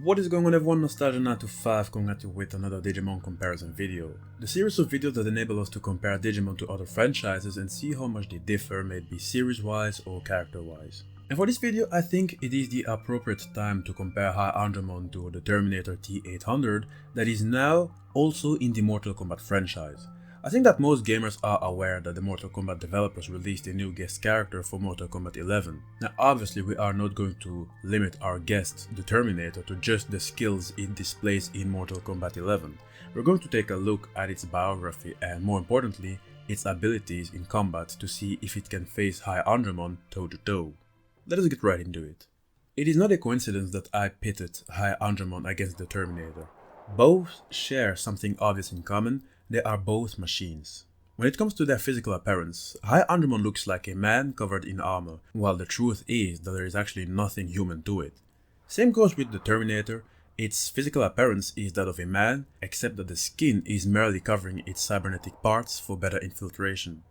What is going on everyone, Nostalgia925 coming at you with another Digimon comparison video. The series of videos that enable us to compare Digimon to other franchises and see how much they differ, may it be series wise or character wise. And for this video I think it is the appropriate time to compare HiAndromon to the Terminator T800 that is now also in the Mortal Kombat franchise. I think that most gamers are aware that the Mortal Kombat developers released a new guest character for Mortal Kombat 11. Now obviously we are not going to limit our guest, the Terminator, to just the skills it displays in Mortal Kombat 11. We're going to take a look at its biography and, more importantly, its abilities in combat to see if it can face HiAndromon toe to toe. Let us get right into it. It is not a coincidence that I pitted HiAndromon against the Terminator. Both share something obvious in common. They are both machines. When it comes to their physical appearance, HiAndromon looks like a man covered in armor, while the truth is that there is actually nothing human to it. Same goes with the Terminator. Its physical appearance is that of a man, except that the skin is merely covering its cybernetic parts for better infiltration.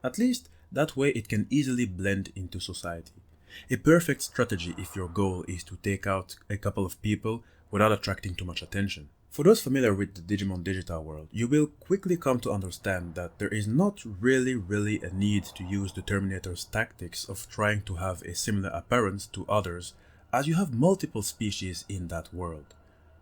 At least, that way it can easily blend into society. A perfect strategy if your goal is to take out a couple of people without attracting too much attention. For those familiar with the Digimon digital world, you will quickly come to understand that there is not really a need to use the Terminator's tactics of trying to have a similar appearance to others, as you have multiple species in that world.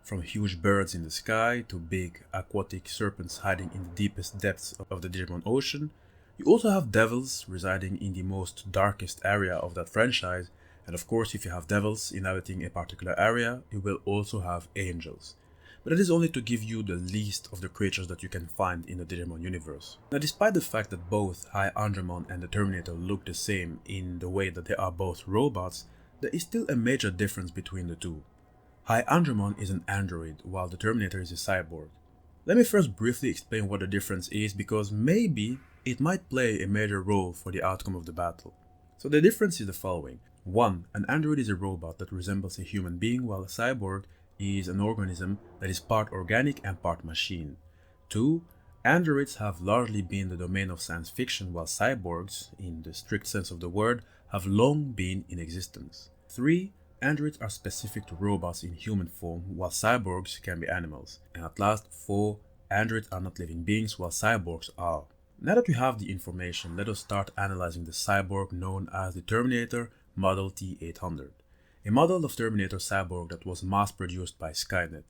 From huge birds in the sky to big aquatic serpents hiding in the deepest depths of the Digimon ocean, you also have devils residing in the most darkest area of that franchise, and of course if you have devils inhabiting a particular area, you will also have angels. But that is only to give you the least of the creatures that you can find in the Digimon universe. Now, despite the fact that both HiAndromon and the Terminator look the same in the way that they are both robots, there is still a major difference between the two. HiAndromon is an android, while the Terminator is a cyborg. Let me first briefly explain what the difference is, because maybe it might play a major role for the outcome of the battle. So the difference is the following. 1. An android is a robot that resembles a human being, while a cyborg is an organism that is part organic and part machine. 2. Androids have largely been the domain of science fiction, while cyborgs, in the strict sense of the word, have long been in existence. 3. Androids are specific to robots in human form, while cyborgs can be animals. And at last, 4. Androids are not living beings, while cyborgs are. Now that we have the information, let us start analyzing the cyborg known as the Terminator Model T800. A model of Terminator cyborg that was mass-produced by Skynet.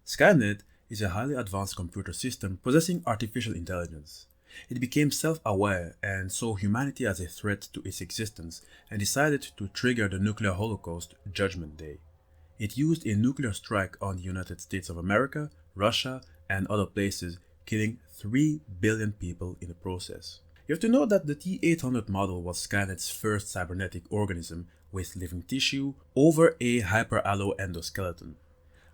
Skynet is a highly advanced computer system possessing artificial intelligence. It became self-aware and saw humanity as a threat to its existence and decided to trigger the nuclear holocaust Judgment Day. It used a nuclear strike on the United States of America, Russia, and other places, killing 3 billion people in the process. You have to know that the T800 model was Skynet's first cybernetic organism with living tissue over a hyperalloy endoskeleton.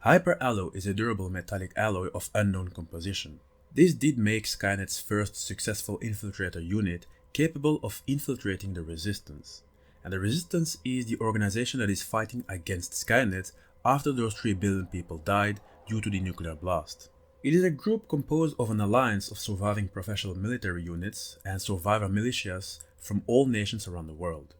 Hyperalloy is a durable metallic alloy of unknown composition. This did make Skynet's first successful infiltrator unit capable of infiltrating the Resistance. And the Resistance is the organization that is fighting against Skynet after those 3 billion people died due to the nuclear blast. It is a group composed of an alliance of surviving professional military units and survivor militias from all nations around the world.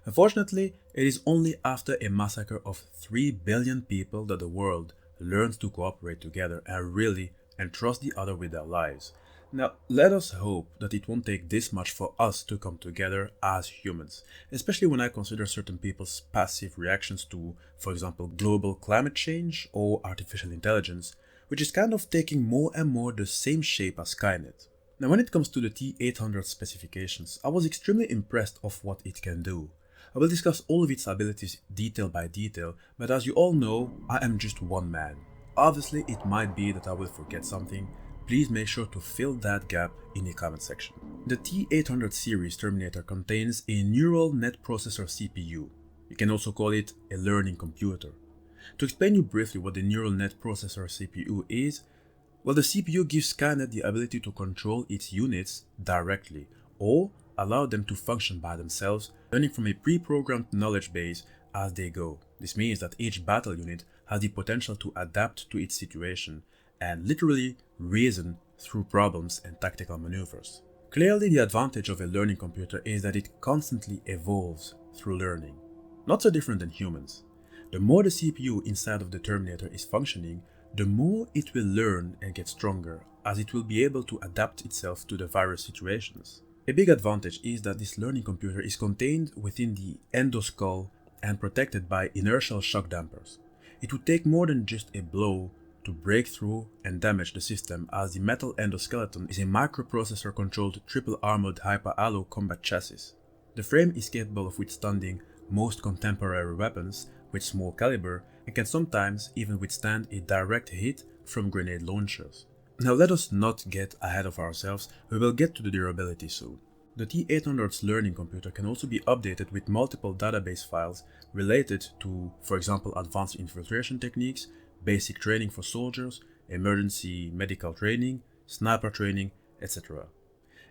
Unfortunately, it is only after a massacre of 3 billion people that the world learns to cooperate together and really entrust the other with their lives. Now, let us hope that it won't take this much for us to come together as humans, especially when I consider certain people's passive reactions to, for example, global climate change or artificial intelligence, which is kind of taking more and more the same shape as Skynet. Now, when it comes to the T800 specifications, I was extremely impressed of what it can do. I will discuss all of its abilities detail by detail, but as you all know, I am just one man. Obviously, it might be that I will forget something. Please make sure to fill that gap in the comment section. The T800 series Terminator contains a neural net processor CPU. You can also call it a learning computer. To explain you briefly what the neural net processor CPU is, well, the CPU gives Skynet the ability to control its units directly, or allow them to function by themselves, learning from a pre-programmed knowledge base as they go. This means that each battle unit has the potential to adapt to its situation and literally reason through problems and tactical maneuvers. Clearly, the advantage of a learning computer is that it constantly evolves through learning. Not so different than humans. The more the CPU inside of the Terminator is functioning, the more it will learn and get stronger, as it will be able to adapt itself to the various situations. A big advantage is that this learning computer is contained within the endoskull and protected by inertial shock dampers. It would take more than just a blow to break through and damage the system, as the metal endoskeleton is a microprocessor-controlled triple-armored hyper-alloy combat chassis. The frame is capable of withstanding most contemporary weapons with small caliber and can sometimes even withstand a direct hit from grenade launchers. Now let us not get ahead of ourselves, we will get to the durability soon. The T800's learning computer can also be updated with multiple database files related to, for example, advanced infiltration techniques, basic training for soldiers, emergency medical training, sniper training, etc.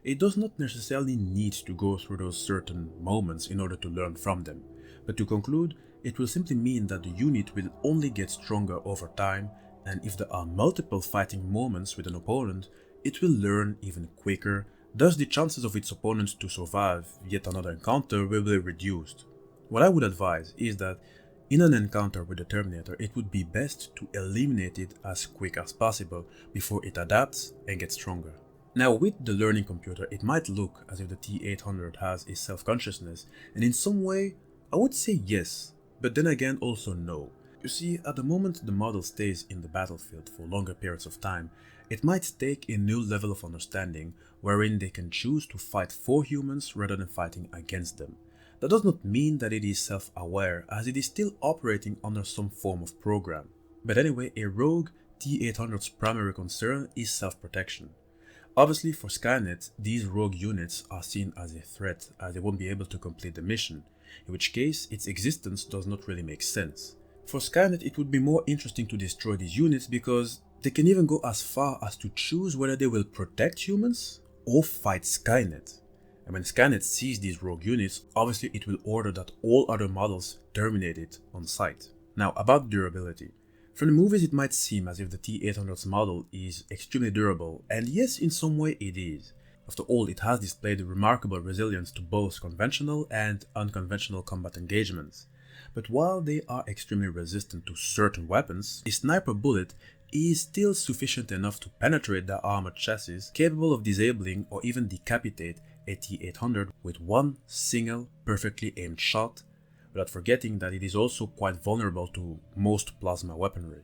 It does not necessarily need to go through those certain moments in order to learn from them, but to conclude, it will simply mean that the unit will only get stronger over time, and if there are multiple fighting moments with an opponent, it will learn even quicker, thus the chances of its opponents to survive yet another encounter will be reduced. What I would advise is that in an encounter with the Terminator, it would be best to eliminate it as quick as possible before it adapts and gets stronger. Now with the learning computer, it might look as if the T800 has a self-consciousness, and in some way, I would say yes, but then again also no. You see, at the moment the model stays in the battlefield for longer periods of time, it might take a new level of understanding wherein they can choose to fight for humans rather than fighting against them. That does not mean that it is self-aware, as it is still operating under some form of program. But anyway, a rogue T800's primary concern is self-protection. Obviously for Skynet, these rogue units are seen as a threat, as they won't be able to complete the mission, in which case its existence does not really make sense. For Skynet, it would be more interesting to destroy these units because they can even go as far as to choose whether they will protect humans or fight Skynet. And when Skynet sees these rogue units, obviously it will order that all other models terminate it on sight. Now about durability. From the movies it might seem as if the T800's model is extremely durable, and yes, in some way it is. After all, it has displayed remarkable resilience to both conventional and unconventional combat engagements. But while they are extremely resistant to certain weapons, a sniper bullet is still sufficient enough to penetrate their armored chassis, capable of disabling or even decapitate a T800 with one single perfectly aimed shot, without forgetting that it is also quite vulnerable to most plasma weaponry.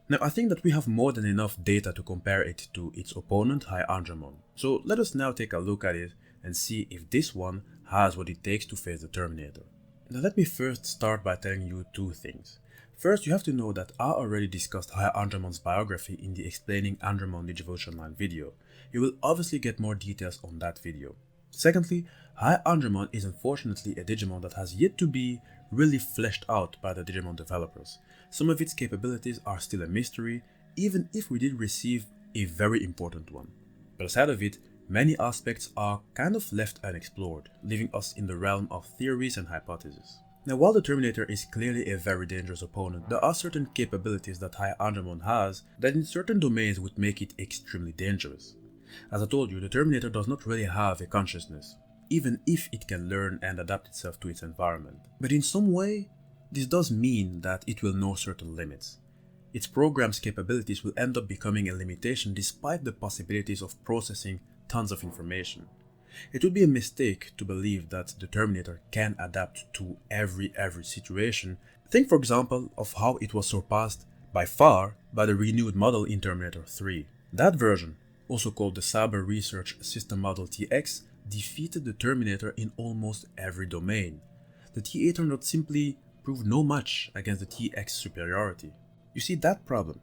Now I think that we have more than enough data to compare it to its opponent HiAndromon, so let us now take a look at it and see if this one has what it takes to face the Terminator. Now let me first start by telling you two things. First, you have to know that I already discussed HiAndromon's biography in the Explaining Andromon Digivolution Line video. You will obviously get more details on that video. Secondly, HiAndromon is unfortunately a Digimon that has yet to be really fleshed out by the Digimon developers. Some of its capabilities are still a mystery, even if we did receive a very important one. But aside of it, many aspects are kind of left unexplored, leaving us in the realm of theories and hypotheses. Now while the Terminator is clearly a very dangerous opponent, there are certain capabilities that HiAndromon has that in certain domains would make it extremely dangerous. As I told you, the Terminator does not really have a consciousness, even if it can learn and adapt itself to its environment. But in some way, this does mean that it will know certain limits. Its program's capabilities will end up becoming a limitation despite the possibilities of processing tons of information. It would be a mistake to believe that the Terminator can adapt to every situation. Think for example of how it was surpassed by far by the renewed model in Terminator 3. That version, also called the Cyber Research System Model TX, defeated the Terminator in almost every domain. The T800 simply proved no match against the TX superiority. You see that problem?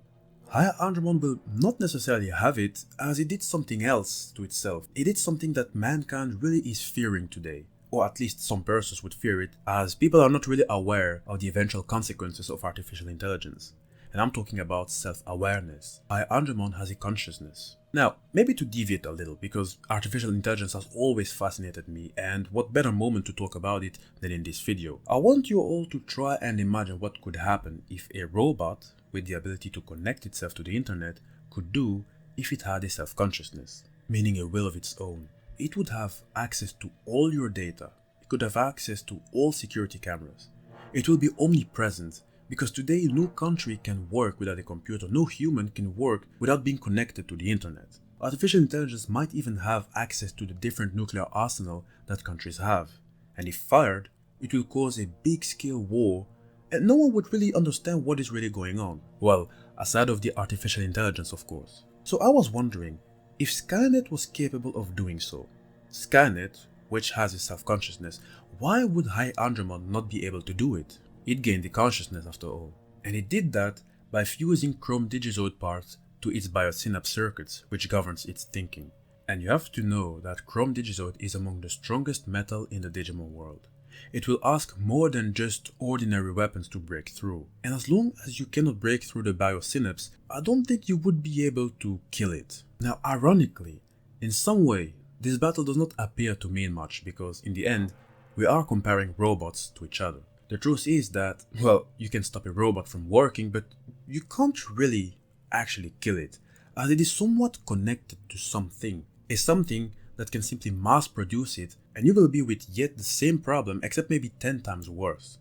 HiAndromon will not necessarily have it, as it did something else to itself. It did something that mankind really is fearing today, or at least some persons would fear it, as people are not really aware of the eventual consequences of artificial intelligence. And I'm talking about self-awareness. HiAndromon has a consciousness. Now, maybe to deviate a little, because artificial intelligence has always fascinated me, and what better moment to talk about it than in this video. I want you all to try and imagine what could happen if a robot with the ability to connect itself to the internet could do if it had a self-consciousness, meaning a will of its own. It would have access to all your data. It could have access to all security cameras. It will be omnipresent, Because today no country can work without a computer, no human can work without being connected to the internet. Artificial intelligence might even have access to the different nuclear arsenal that countries have. And if fired, it will cause a big scale war and no one would really understand what is really going on. Well, aside of the artificial intelligence of course. So I was wondering, if Skynet was capable of doing so, Skynet, which has a self-consciousness, why would HiAndromon not be able to do it? It gained the consciousness after all, and it did that by fusing chrome digizoid parts to its biosynapse circuits, which governs its thinking. And you have to know that chrome digizoid is among the strongest metal in the Digimon world. It will ask more than just ordinary weapons to break through, and as long as you cannot break through the biosynapse, I don't think you would be able to kill it. Now ironically, in some way, this battle does not appear to mean much because in the end, we are comparing robots to each other. The truth is that, well, you can stop a robot from working, but you can't really actually kill it, as it is somewhat connected to something. A something that can simply mass produce it, and you will be with yet the same problem except maybe 10 times worse.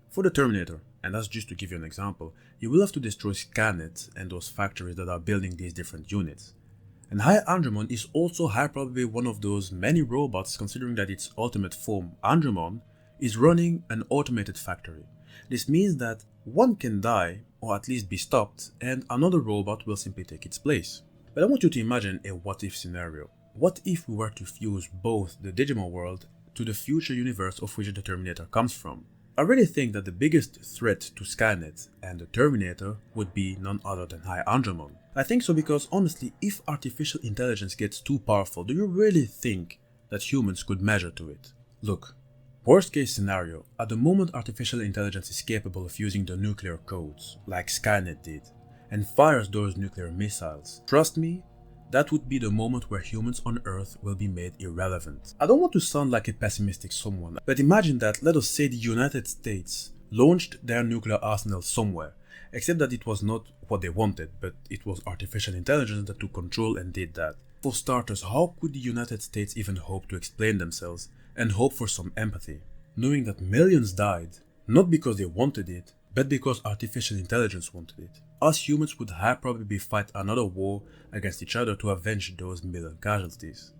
For the Terminator, and that's just to give you an example, you will have to destroy Skynet and those factories that are building these different units. And HiAndromon is also high probably one of those many robots, considering that its ultimate form, Andromon, is running an automated factory. This means that one can die, or at least be stopped, and another robot will simply take its place. But I want you to imagine a what-if scenario. What if we were to fuse both the Digimon world to the future universe of which the Terminator comes from? I really think that the biggest threat to Skynet and the Terminator would be none other than HiAndromon. I think so because honestly, if artificial intelligence gets too powerful, do you really think that humans could measure to it? Look, worst case scenario, at the moment artificial intelligence is capable of using the nuclear codes, like Skynet did, and fires those nuclear missiles, trust me, that would be the moment where humans on Earth will be made irrelevant. I don't want to sound like a pessimistic someone, but imagine that, let us say the United States launched their nuclear arsenal somewhere, except that it was not what they wanted, but it was artificial intelligence that took control and did that. For starters, how could the United States even hope to explain themselves and hope for some empathy, knowing that millions died, not because they wanted it, but because artificial intelligence wanted it? Us humans would probably fight another war against each other to avenge those million casualties.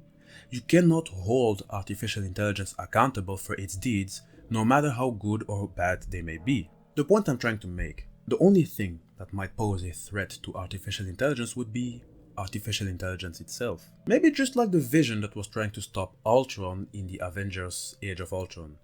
You cannot hold artificial intelligence accountable for its deeds, no matter how good or bad they may be. The point I'm trying to make, the only thing that might pose a threat to artificial intelligence would be artificial intelligence itself. Maybe just like the Vision that was trying to stop Ultron in the Avengers Age of Ultron.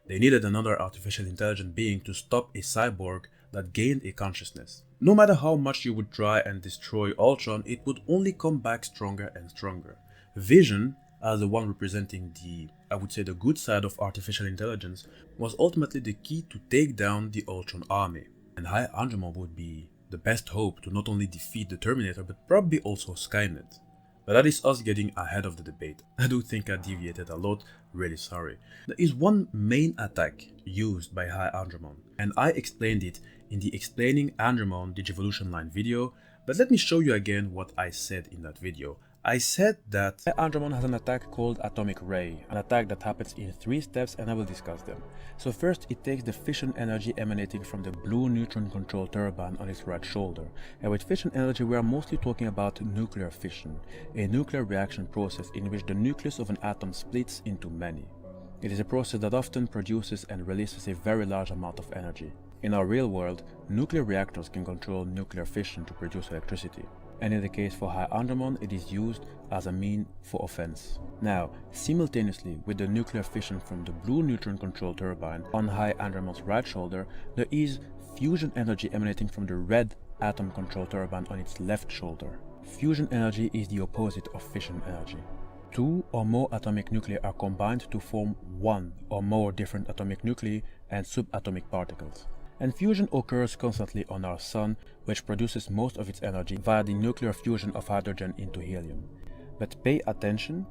They needed another artificial intelligent being to stop a cyborg that gained a consciousness. No matter how much you would try and destroy Ultron, it would only come back stronger and stronger. Vision, as the one representing the, I would say the good side of artificial intelligence, was ultimately the key to take down the Ultron army. And HiAndromon would be the best hope to not only defeat the Terminator, but probably also Skynet. But that is us getting ahead of the debate. I do think I deviated a lot, really sorry. There is one main attack used by HiAndromon, and I explained it in the Explaining Andromon Digivolution line video, but let me show you again what I said in that video. I said that HiAndromon has an attack called Atomic Ray, an attack that happens in 3 steps and I will discuss them. So first it takes the fission energy emanating from the blue neutron control turbine on its right shoulder. And with fission energy we are mostly talking about nuclear fission, a nuclear reaction process in which the nucleus of an atom splits into many. It is a process that often produces and releases a very large amount of energy. In our real world, nuclear reactors can control nuclear fission to produce electricity. And in the case for HiAndromon, it is used as a mean for offense. Now, simultaneously with the nuclear fission from the blue neutron control turbine on HiAndromon's right shoulder, there is fusion energy emanating from the red atom control turbine on its left shoulder. Fusion energy is the opposite of fission energy. 2 or more atomic nuclei are combined to form 1 or more different atomic nuclei and subatomic particles. And fusion occurs constantly on our Sun, which produces most of its energy via the nuclear fusion of hydrogen into helium. But pay attention,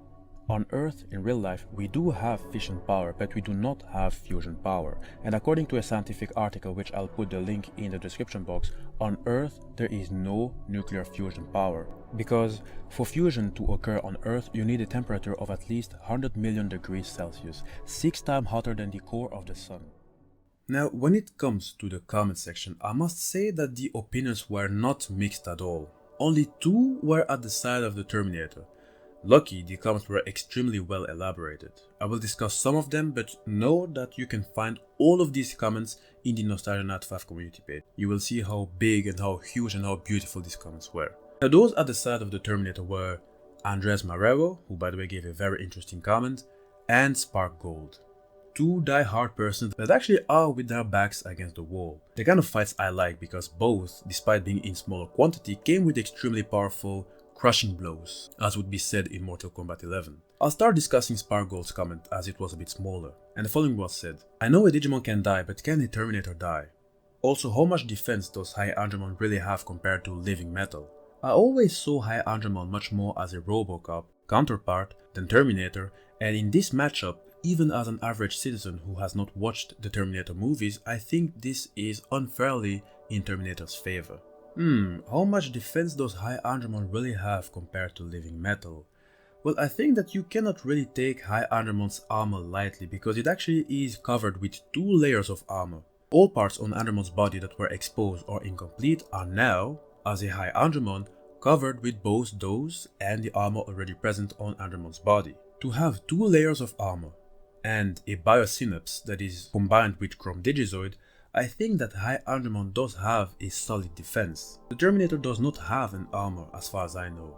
on Earth in real life we do have fission power, but we do not have fusion power. And according to a scientific article, which I'll put the link in the description box, on Earth there is no nuclear fusion power. Because for fusion to occur on Earth you need a temperature of at least 100 million degrees Celsius, 6 times hotter than the core of the Sun. Now, when it comes to the comment section, I must say that the opinions were not mixed at all. Only two were at the side of the Terminator. Lucky, the comments were extremely well elaborated. I will discuss some of them, but know that you can find all of these comments in the NostalgiaNat5 community page. You will see how big and how huge and how beautiful these comments were. Now, those at the side of the Terminator were Andres Marrero, who by the way gave a very interesting comment, and Spark Gold. Two die-hard persons that actually are with their backs against the wall. The kind of fights I like because both, despite being in smaller quantity, came with extremely powerful, crushing blows, as would be said in Mortal Kombat 11. I'll start discussing Spark Gold's comment as it was a bit smaller, and the following was said. I know a Digimon can die, but can a Terminator die? Also, how much defense does HiAndromon really have compared to living metal? I always saw HiAndromon much more as a Robocop counterpart than Terminator, and in this matchup, even as an average citizen who has not watched the Terminator movies, I think this is unfairly in Terminator's favor. How much defense does HiAndromon really have compared to living metal? Well, I think that you cannot really take HiAndromon's armor lightly because it actually is covered with 2 layers of armor. All parts on Andromon's body that were exposed or incomplete are now, as a HiAndromon, covered with both those and the armor already present on Andromon's body. To have 2 layers of armor and a biosynapse that is combined with Chrome Digizoid, I think that HiAndromon does have a solid defense. The Terminator does not have an armor as far as I know.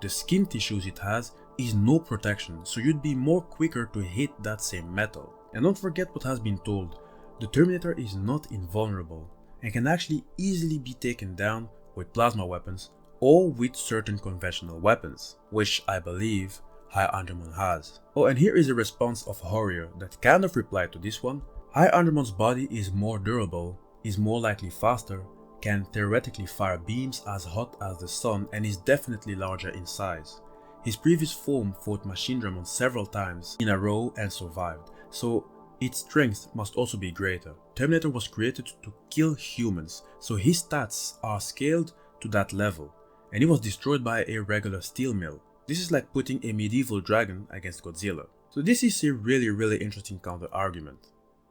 The skin tissues it has is no protection, so you'd be more quicker to hit that same metal. And don't forget what has been told, the Terminator is not invulnerable and can actually easily be taken down with plasma weapons or with certain conventional weapons, which I believe HiAndromon has. Oh, and here is a response of Horrier that kind of replied to this one. HiAndromon's body is more durable, is more likely faster, can theoretically fire beams as hot as the sun, and is definitely larger in size. His previous form fought Machinedramon several times in a row and survived, so its strength must also be greater. Terminator was created to kill humans, so his stats are scaled to that level, and he was destroyed by a regular steel mill. This is like putting a medieval dragon against Godzilla. So this is a really interesting counter argument.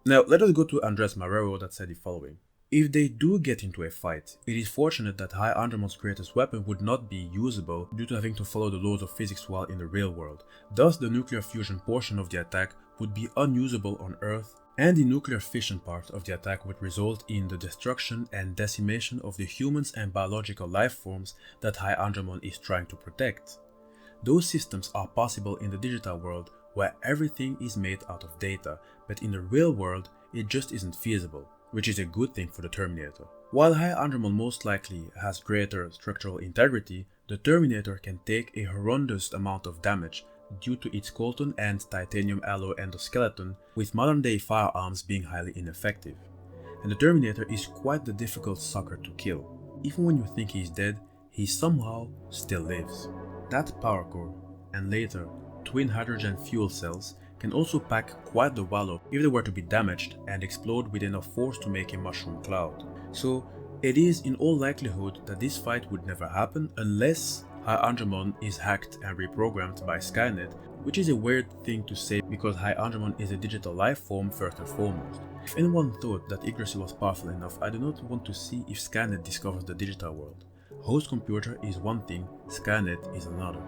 Now let us go to Andres Marrero that said the following. If they do get into a fight, it is fortunate that HiAndromon's greatest weapon would not be usable due to having to follow the laws of physics while in the real world. Thus the nuclear fusion portion of the attack would be unusable on Earth, and the nuclear fission part of the attack would result in the destruction and decimation of the humans and biological life forms that HiAndromon is trying to protect. Those systems are possible in the digital world where everything is made out of data, but in the real world it just isn't feasible, which is a good thing for the Terminator. While HiAndromon most likely has greater structural integrity, the Terminator can take a horrendous amount of damage due to its coltan and titanium alloy endoskeleton, with modern day firearms being highly ineffective. And the Terminator is quite the difficult sucker to kill. Even when you think he's dead, he somehow still lives. That power core, and later twin hydrogen fuel cells, can also pack quite the wallop if they were to be damaged and explode with enough force to make a mushroom cloud. So it is in all likelihood that this fight would never happen unless HiAndromon is hacked and reprogrammed by Skynet, which is a weird thing to say because HiAndromon is a digital life form first and foremost. If anyone thought that Yggdrasil was powerful enough, I do not want to see if Skynet discovers the digital world. Host computer is one thing, Skynet is another.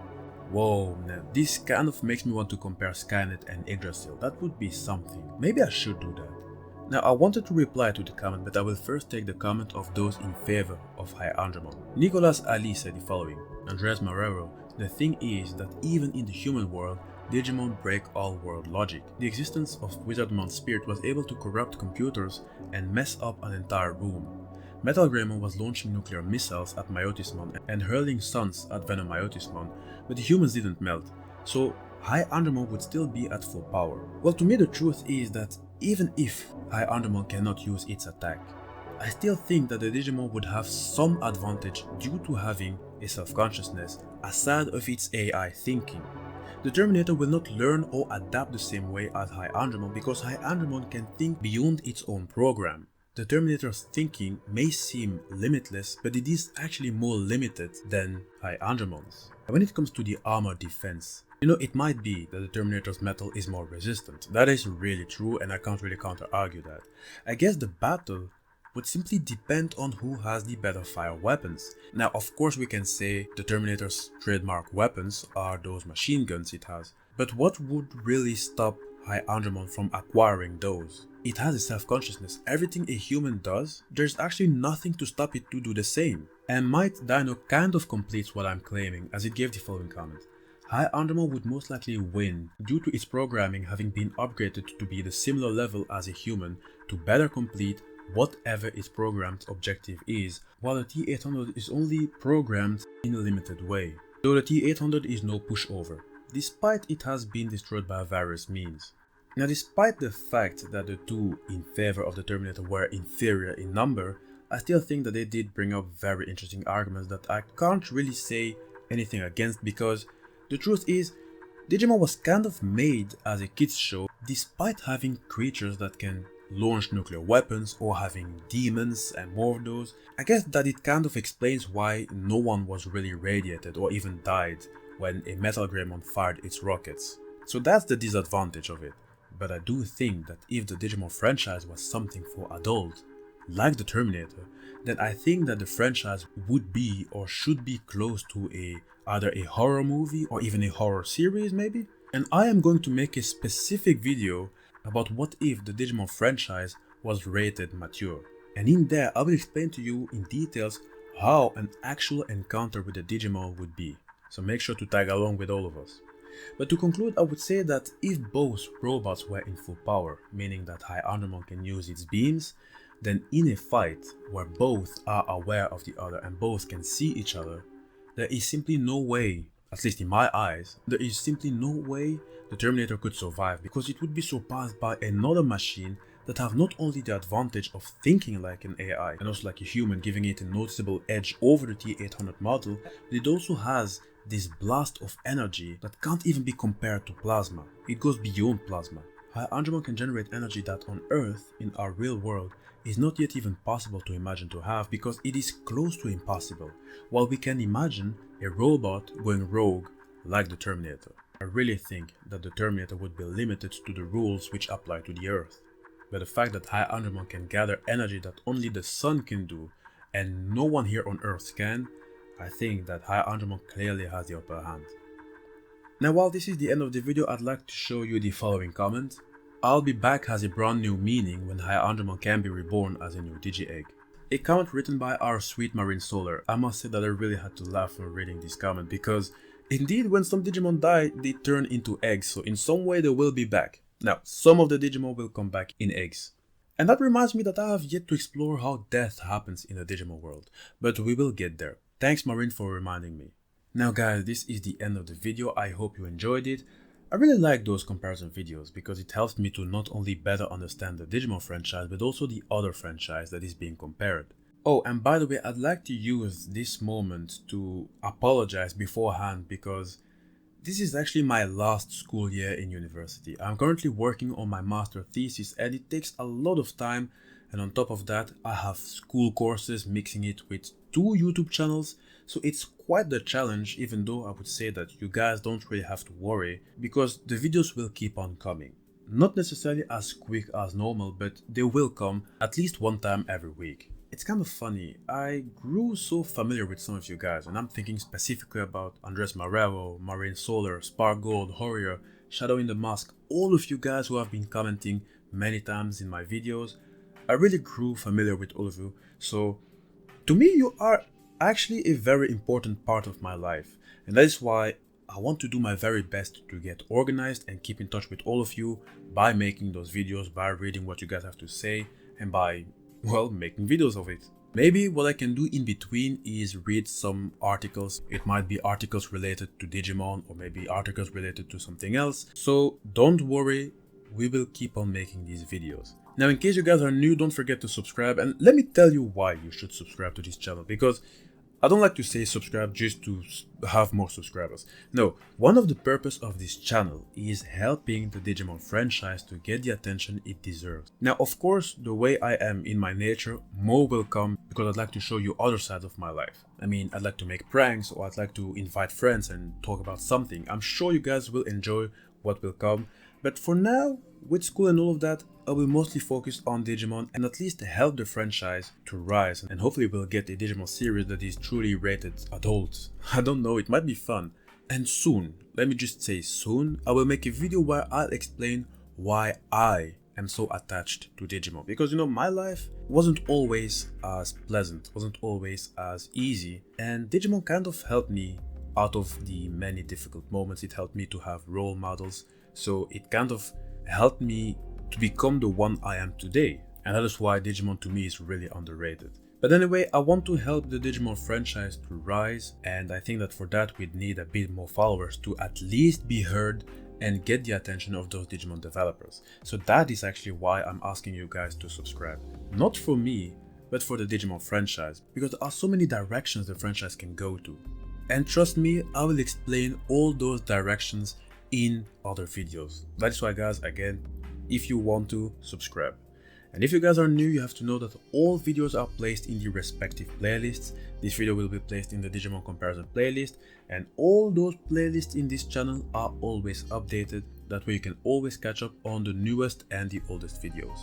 Whoa, now this kind of makes me want to compare Skynet and Yggdrasil. That would be something. Maybe I should do that. Now I wanted to reply to the comment, but I will first take the comment of those in favor of HiAndromon. Nicolas Ali said the following. Andres Marrero, the thing is that even in the human world, Digimon break all world logic. The existence of Wizardmon's spirit was able to corrupt computers and mess up an entire room. Metal Greymon was launching nuclear missiles at Myotismon and hurling suns at Venomyotismon, but the humans didn't melt, so HiAndromon would still be at full power. Well, to me the truth is that even if HiAndromon cannot use its attack, I still think that the Digimon would have some advantage due to having a self-consciousness aside of its AI thinking. The Terminator will not learn or adapt the same way as HiAndromon because HiAndromon can think beyond its own program. The Terminator's thinking may seem limitless, but it is actually more limited than HiAndromon's. When it comes to the armor defense, You know, it might be that the Terminator's metal is more resistant. That is really true, and I can't really counter-argue that. I guess the battle would simply depend on who has the better fire weapons. Now, of course we can say the Terminator's trademark weapons are those machine guns it has. But what would really stop HiAndromon from acquiring those? It has a self-consciousness. Everything a human does, there's actually nothing to stop it to do the same. And Might Dino kind of completes what I'm claiming, as it gave the following comment. HiAndromon would most likely win due to its programming having been upgraded to be the similar level as a human to better complete whatever its programmed objective is, while the T800 is only programmed in a limited way. Though the T800 is no pushover, despite it has been destroyed by various means. Now, despite the fact that the two in favor of the Terminator were inferior in number, I still think that they did bring up very interesting arguments that I can't really say anything against, because the truth is, Digimon was kind of made as a kids show despite having creatures that can launch nuclear weapons or having demons and more of those. I guess that it kind of explains why no one was really radiated or even died when a Metal Greymon fired its rockets. So that's the disadvantage of it. But I do think that if the Digimon franchise was something for adults, like the Terminator, then I think that the franchise would be or should be close to either a horror movie or even a horror series maybe. And I am going to make a specific video about what if the Digimon franchise was rated mature. And in there I will explain to you in details how an actual encounter with the Digimon would be. So make sure to tag along with all of us. But to conclude, I would say that if both robots were in full power, meaning that HiAndromon can use its beams, then in a fight where both are aware of the other and both can see each other, there is simply no way, at least in my eyes, there is simply no way the Terminator could survive, because it would be surpassed by another machine that have not only the advantage of thinking like an AI and also like a human, giving it a noticeable edge over the T800 model, but it also has this blast of energy that can't even be compared to plasma. It goes beyond plasma. HiAndromon can generate energy that on Earth, in our real world, is not yet even possible to imagine to have, because it is close to impossible, while we can imagine a robot going rogue like the Terminator. I really think that the Terminator would be limited to the rules which apply to the Earth. But the fact that HiAndromon can gather energy that only the Sun can do, and no one here on Earth can, I think that HiAndromon clearly has the upper hand. Now, while this is the end of the video, I'd like to show you the following comment. I'll be back has a brand new meaning when HiAndromon can be reborn as a new Digi-Egg. A comment written by our sweet Marine Solar. I must say that I really had to laugh when reading this comment, because indeed when some Digimon die, they turn into eggs, so in some way they will be back. Now, some of the Digimon will come back in eggs. And that reminds me that I have yet to explore how death happens in the Digimon world, but we will get there. Thanks Marine for reminding me. Now guys, this is the end of the video. I hope you enjoyed it. I really like those comparison videos because it helps me to not only better understand the Digimon franchise, but also the other franchise that is being compared. Oh, and by the way, I'd like to use this moment to apologize beforehand, because this is actually my last school year in university. I'm currently working on my master thesis and it takes a lot of time, and on top of that I have school courses mixing it with 2 YouTube channels, so it's quite the challenge, even though I would say that you guys don't really have to worry because the videos will keep on coming. Not necessarily as quick as normal, but they will come at least one time every week. It's kind of funny, I grew so familiar with some of you guys, and I'm thinking specifically about Andres Marrero, Marine Solar, Spark Gold, Horrier, Shadow in the Mask, all of you guys who have been commenting many times in my videos. I really grew familiar with all of you, so to me you are actually a very important part of my life, and that is why I want to do my very best to get organized and keep in touch with all of you by making those videos, by reading what you guys have to say, and by, well, making videos of it. Maybe what I can do in between is read some articles. It might be articles related to Digimon or maybe articles related to something else. So don't worry, we will keep on making these videos. Now, in case you guys are new, don't forget to subscribe, and let me tell you why you should subscribe to this channel, because I don't like to say subscribe just to have more subscribers. No, one of the purpose of this channel is helping the Digimon franchise to get the attention it deserves. Now, of course, the way I am in my nature, more will come, because because I'd like to show you other sides of my life. I mean, I'd like to make pranks, or I'd like to invite friends and talk about something. I'm sure you guys will enjoy what will come, but for now, with school and all of that, I will mostly focus on Digimon and at least help the franchise to rise, and hopefully we'll get a Digimon series that is truly rated adult. I don't know, it might be fun. And soon, let me just say soon, I will make a video where I'll explain why I am so attached to Digimon. Because you know, my life wasn't always as pleasant, wasn't always as easy, and Digimon kind of helped me out of the many difficult moments. It helped me to have role models, so it kind of helped me to become the one I am today, and that is why Digimon to me is really underrated. But anyway, I want to help the Digimon franchise to rise, and I think that for that we'd need a bit more followers to at least be heard and get the attention of those Digimon developers. So that is actually why I'm asking you guys to subscribe. Not for me, but for the Digimon franchise, because there are so many directions the franchise can go to. And trust me, I will explain all those directions in other videos. That is why guys, again, if you want to, subscribe. And if you guys are new, you have to know that all videos are placed in the respective playlists. This video will be placed in the Digimon comparison playlist, and all those playlists in this channel are always updated. That way you can always catch up on the newest and the oldest videos.